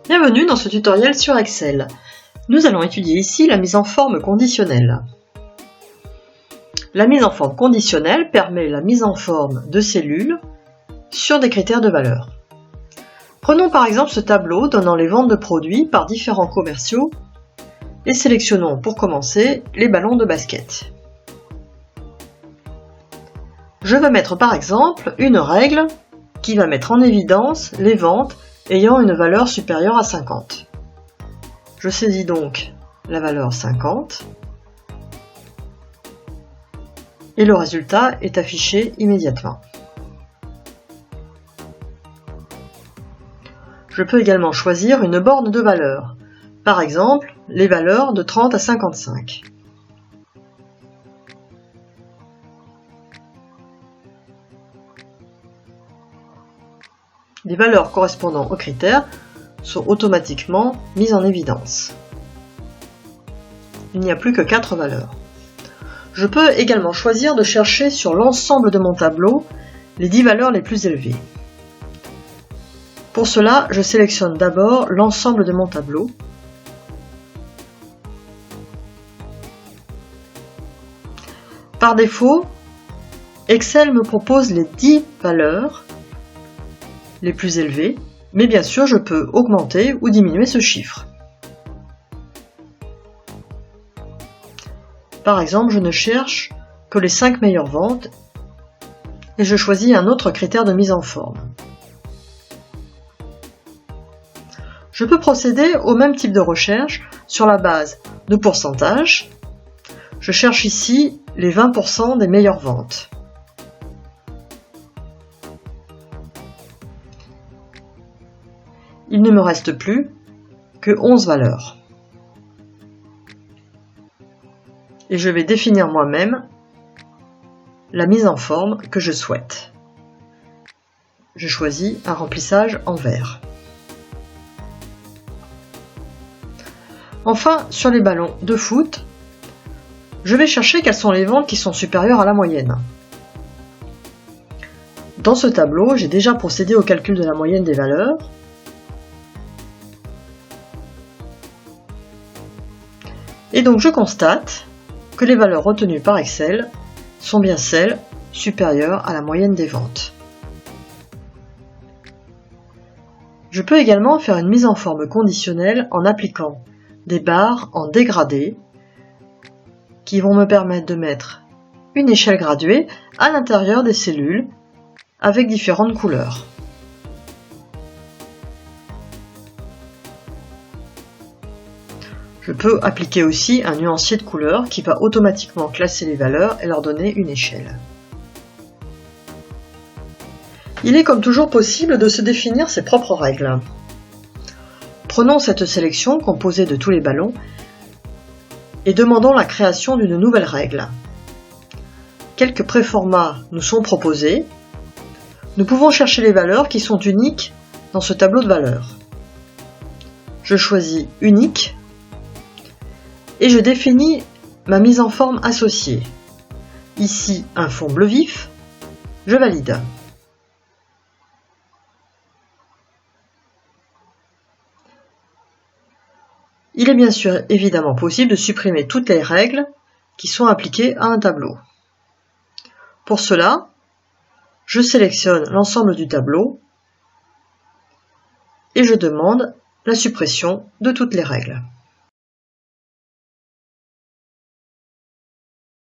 Bienvenue dans ce tutoriel sur Excel. Nous allons étudier ici la mise en forme conditionnelle. La mise en forme conditionnelle permet la mise en forme de cellules sur des critères de valeur. Prenons par exemple ce tableau donnant les ventes de produits par différents commerciaux et sélectionnons pour commencer les ballons de basket. Je vais mettre par exemple une règle qui va mettre en évidence les ventes ayant une valeur supérieure à 50. Je saisis donc la valeur 50 et le résultat est affiché immédiatement. Je peux également choisir une borne de valeur, par exemple les valeurs de 30 à 55. Les valeurs correspondant aux critères sont automatiquement mises en évidence. Il n'y a plus que 4 valeurs. Je peux également choisir de chercher sur l'ensemble de mon tableau les 10 valeurs les plus élevées. Pour cela, je sélectionne d'abord l'ensemble de mon tableau. Par défaut, Excel me propose les 10 valeurs les plus élevées, mais bien sûr je peux augmenter ou diminuer ce chiffre. Par exemple, je ne cherche que les 5 meilleures ventes et je choisis un autre critère de mise en forme. Je peux procéder au même type de recherche sur la base de pourcentage. Je cherche ici les 20% des meilleures ventes. Il ne me reste plus que 11 valeurs. Et je vais définir moi-même la mise en forme que je souhaite. Je choisis un remplissage en vert. Enfin, sur les ballons de foot, je vais chercher quelles sont les ventes qui sont supérieures à la moyenne. Dans ce tableau, j'ai déjà procédé au calcul de la moyenne des valeurs. Et donc je constate que les valeurs retenues par Excel sont bien celles supérieures à la moyenne des ventes. Je peux également faire une mise en forme conditionnelle en appliquant des barres en dégradé qui vont me permettre de mettre une échelle graduée à l'intérieur des cellules avec différentes couleurs. Je peux appliquer aussi un nuancier de couleurs qui va automatiquement classer les valeurs et leur donner une échelle. Il est comme toujours possible de se définir ses propres règles. Prenons cette sélection composée de tous les ballons et demandons la création d'une nouvelle règle. Quelques préformats nous sont proposés. Nous pouvons chercher les valeurs qui sont uniques dans ce tableau de valeurs. Je choisis unique et je définis ma mise en forme associée. Ici, un fond bleu vif, je valide. Il est bien sûr évidemment possible de supprimer toutes les règles qui sont appliquées à un tableau. Pour cela, je sélectionne l'ensemble du tableau et je demande la suppression de toutes les règles.